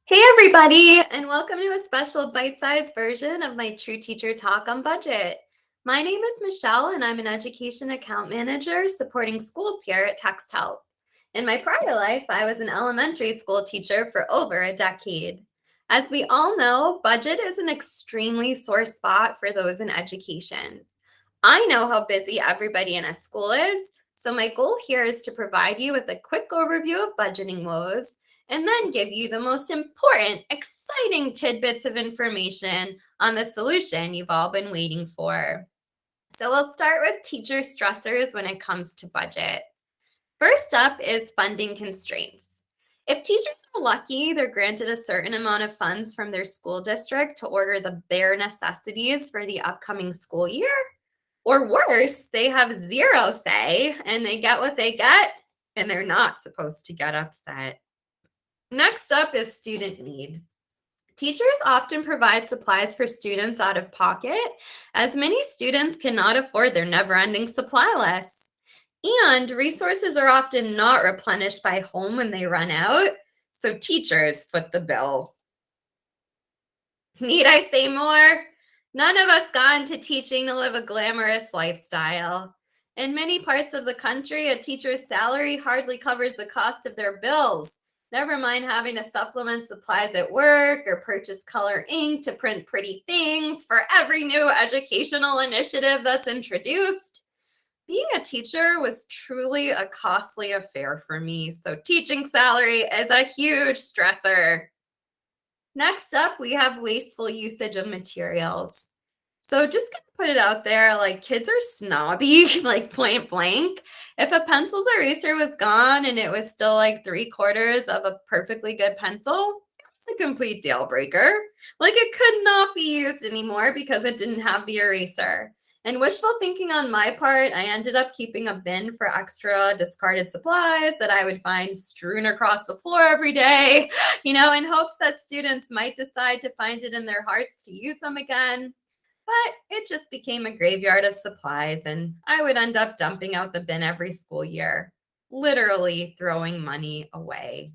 Hey everybody, and welcome to a special bite-sized version of my True Teacher Talk on Budget. My name is Michelle, and I'm an education account manager supporting schools here at Texthelp. In my prior life, I was an elementary school teacher for over a decade. As we all know, budget is an extremely sore spot for those in education. I know how busy everybody in a school is, so my goal here is to provide you with a quick overview of budgeting woes and then give you the most important, exciting tidbits of information on the solution you've all been waiting for. So we'll start with teacher stressors when it comes to budget. First up is funding constraints. If teachers are lucky, they're granted a certain amount of funds from their school district to order the bare necessities for the upcoming school year. Or worse, they have zero say and they get what they get, and they're not supposed to get upset. Next up is student need. Teachers often provide supplies for students out of pocket, as many students cannot afford their never-ending supply list. And resources are often not replenished by home when they run out, so teachers foot the bill. Need I say more? None of us got into teaching to live a glamorous lifestyle. In many parts of the country, a teacher's salary hardly covers the cost of their bills. Never mind having to supplement supplies at work or purchase color ink to print pretty things for every new educational initiative that's introduced. Being a teacher was truly a costly affair for me, so teaching salary is a huge stressor. Next up, we have wasteful usage of materials. So just gonna put it out there, like kids are snobby, like point blank. If a pencil's eraser was gone and it was still like 3/4 of a perfectly good pencil, it's a complete deal breaker. Like it could not be used anymore because it didn't have the eraser. And wishful thinking on my part, I ended up keeping a bin for extra discarded supplies that I would find strewn across the floor every day, in hopes that students might decide to find it in their hearts to use them again. But it just became a graveyard of supplies, and I would end up dumping out the bin every school year, literally throwing money away.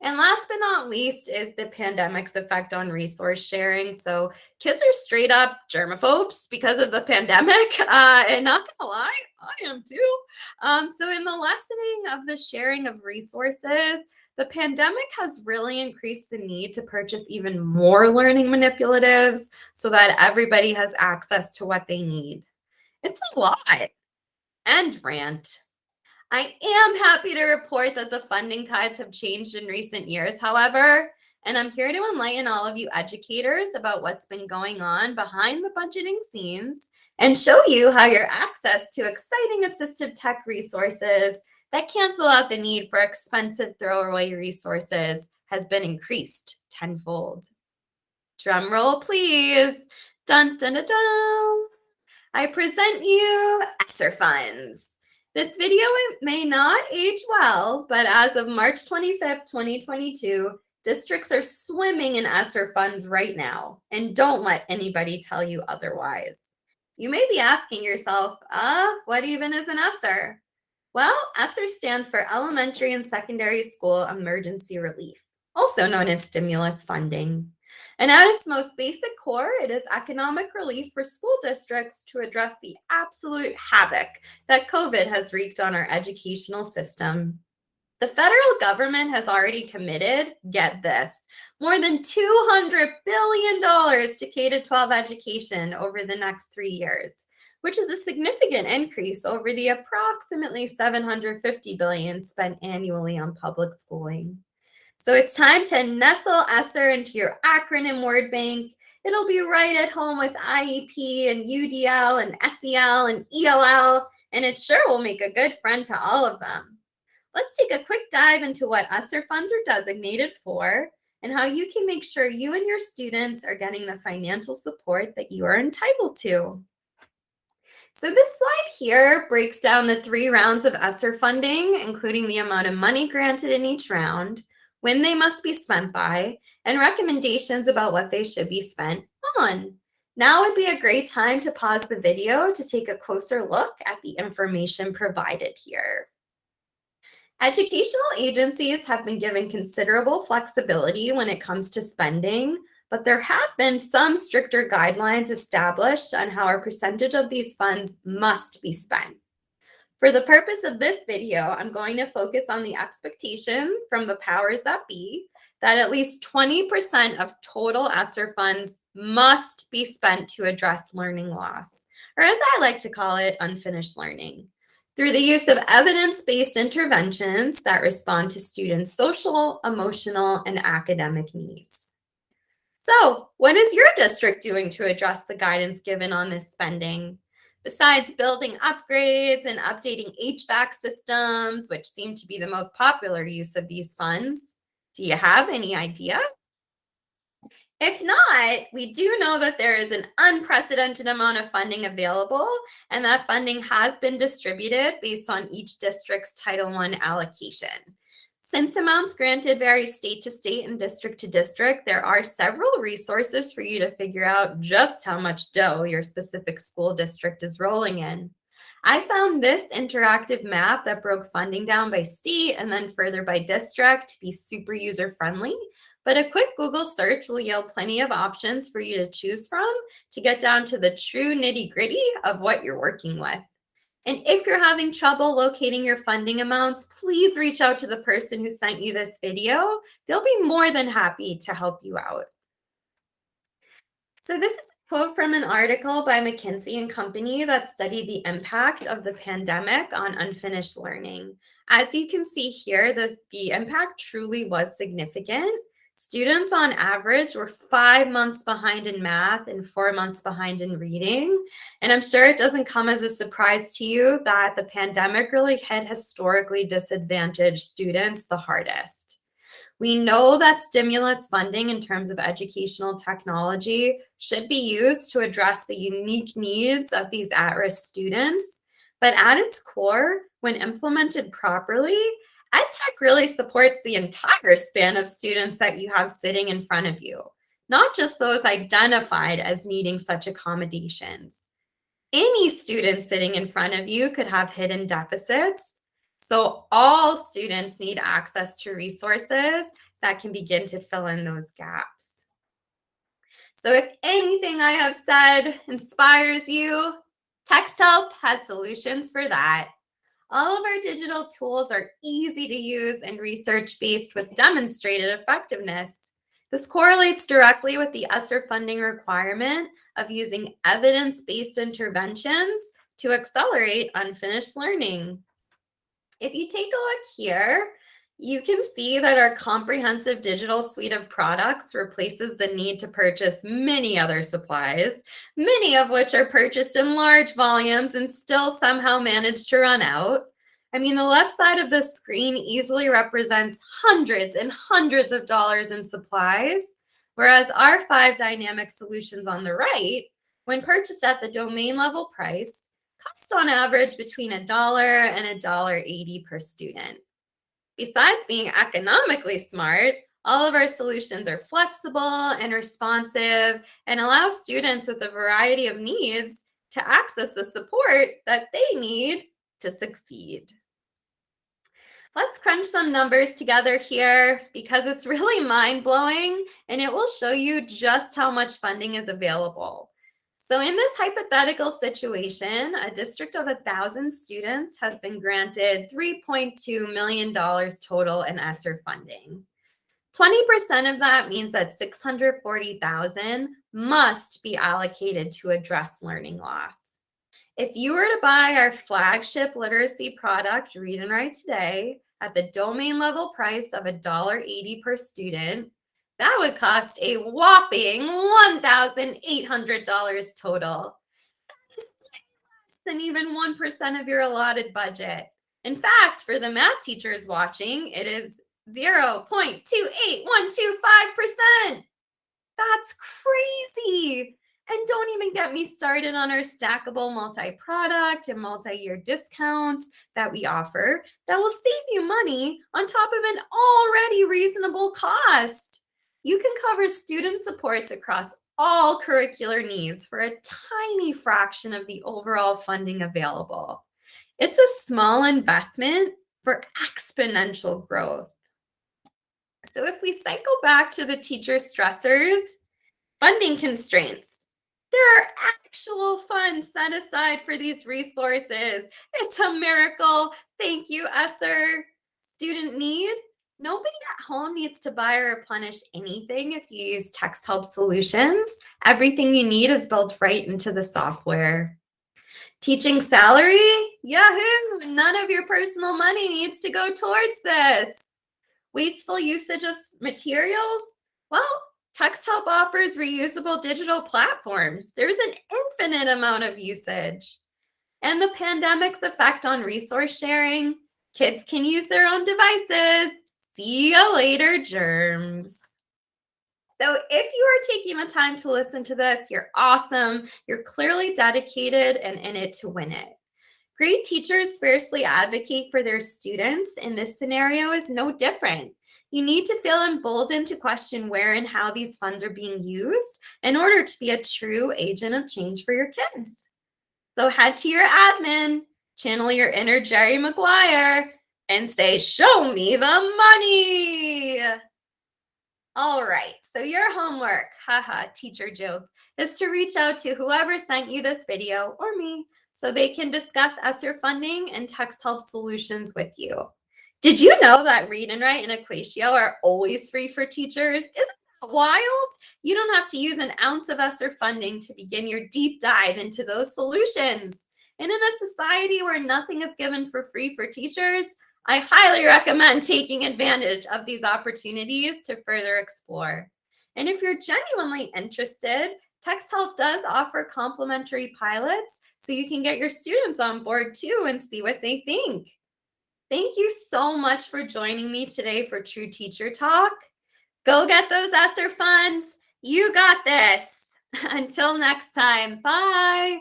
And last but not least is the pandemic's effect on resource sharing. So kids are straight up germaphobes because of the pandemic. And not gonna lie, I am too. So in the lessening of the sharing of resources, the pandemic has really increased the need to purchase even more learning manipulatives so that everybody has access to what they need. It's a lot. End rant. I am happy to report that the funding tides have changed in recent years, however, and I'm here to enlighten all of you educators about what's been going on behind the budgeting scenes and show you how your access to exciting assistive tech resources that cancel out the need for expensive throwaway resources has been increased tenfold. Drum roll, please. Dun, dun, dun, dun. I present you ESSER Funds. This video may not age well, but as of March 25th, 2022, districts are swimming in ESSER funds right now, and don't let anybody tell you otherwise. You may be asking yourself, what even is an ESSER? Well, ESSER stands for Elementary and Secondary School Emergency Relief, also known as stimulus funding. And at its most basic core, it is economic relief for school districts to address the absolute havoc that COVID has wreaked on our educational system. The federal government has already committed, get this, more than $200 billion to K-12 education over the next 3 years, which is a significant increase over the approximately $750 billion spent annually on public schooling. So it's time to nestle ESSER into your acronym word bank. It'll be right at home with IEP and UDL and SEL and ELL, and it sure will make a good friend to all of them. Let's take a quick dive into what ESSER funds are designated for and how you can make sure you and your students are getting the financial support that you are entitled to. So this slide here breaks down the 3 rounds of ESSER funding, including the amount of money granted in each round, when they must be spent by, and recommendations about what they should be spent on. Now would be a great time to pause the video to take a closer look at the information provided here. Educational agencies have been given considerable flexibility when it comes to spending, but there have been some stricter guidelines established on how a percentage of these funds must be spent. For the purpose of this video, I'm going to focus on the expectation from the powers that be that at least 20% of total ESSER funds must be spent to address learning loss, or as I like to call it, unfinished learning, through the use of evidence-based interventions that respond to students' social, emotional, and academic needs. So, what is your district doing to address the guidance given on this spending? Besides building upgrades and updating HVAC systems, which seem to be the most popular use of these funds, do you have any idea? If not, we do know that there is an unprecedented amount of funding available, and that funding has been distributed based on each district's Title I allocation. Since amounts granted vary state to state and district to district, there are several resources for you to figure out just how much dough your specific school district is rolling in. I found this interactive map that broke funding down by state and then further by district to be super user-friendly, but a quick Google search will yield plenty of options for you to choose from to get down to the true nitty-gritty of what you're working with. And if you're having trouble locating your funding amounts, please reach out to the person who sent you this video. They'll be more than happy to help you out. So this is a quote from an article by McKinsey and Company that studied the impact of the pandemic on unfinished learning. As you can see here, the impact truly was significant. Students on average were 5 months behind in math and 4 months behind in reading. And I'm sure it doesn't come as a surprise to you that the pandemic really hit historically disadvantaged students the hardest. We know that stimulus funding in terms of educational technology should be used to address the unique needs of these at-risk students. But at its core, when implemented properly, EdTech really supports the entire span of students that you have sitting in front of you, not just those identified as needing such accommodations. Any student sitting in front of you could have hidden deficits. So all students need access to resources that can begin to fill in those gaps. So if anything I have said inspires you, Texthelp has solutions for that. All of our digital tools are easy to use and research-based with demonstrated effectiveness. This correlates directly with the ESSER funding requirement of using evidence-based interventions to accelerate unfinished learning. If you take a look here, you can see that our comprehensive digital suite of products replaces the need to purchase many other supplies, many of which are purchased in large volumes and still somehow manage to run out. I mean, the left side of the screen easily represents hundreds and hundreds of dollars in supplies, whereas our 5 dynamic solutions on the right, when purchased at the domain level price, cost on average between $1 and $1.80 per student. Besides being economically smart, all of our solutions are flexible and responsive and allow students with a variety of needs to access the support that they need to succeed. Let's crunch some numbers together here because it's really mind-blowing and it will show you just how much funding is available. So in this hypothetical situation, a district of 1,000 students has been granted $3.2 million total in ESSER funding. 20% of that means that $640,000 must be allocated to address learning loss. If you were to buy our flagship literacy product, Read and Write Today, at the domain level price of $1.80 per student, that would cost a whopping $1,800 total. That is less than even 1% of your allotted budget. In fact, for the math teachers watching, it is 0.28125%. That's crazy. And don't even get me started on our stackable multi-product and multi-year discounts that we offer that will save you money on top of an already reasonable cost. You can cover student supports across all curricular needs for a tiny fraction of the overall funding available. It's a small investment, for exponential growth. So if we cycle back to the teacher stressors, funding constraints, there are actual funds set aside for these resources. It's a miracle. Thank you, ESSER. Student need. Nobody at home needs to buy or replenish anything if you use Texthelp solutions. Everything you need is built right into the software. Teaching salary? Yahoo! None of your personal money needs to go towards this. Wasteful usage of materials? Well, Texthelp offers reusable digital platforms. There's an infinite amount of usage. And the pandemic's effect on resource sharing? Kids can use their own devices. See you later, germs. So if you are taking the time to listen to this, you're awesome. You're clearly dedicated and in it to win it. Great teachers fiercely advocate for their students, and this scenario is no different. You need to feel emboldened to question where and how these funds are being used in order to be a true agent of change for your kids. So head to your admin, channel your inner Jerry Maguire, and say, "Show me the money." All right, so your homework, haha, teacher joke, is to reach out to whoever sent you this video or me so they can discuss ESSER funding and Texthelp solutions with you. Did you know that Read and Write and Equatio are always free for teachers? Isn't that wild? You don't have to use an ounce of ESSER funding to begin your deep dive into those solutions. And in a society where nothing is given for free for teachers, I highly recommend taking advantage of these opportunities to further explore. And if you're genuinely interested, Texthelp does offer complimentary pilots so you can get your students on board too and see what they think. Thank you so much for joining me today for True Teacher Talk. Go get those ESSER funds. You got this. Until next time, bye.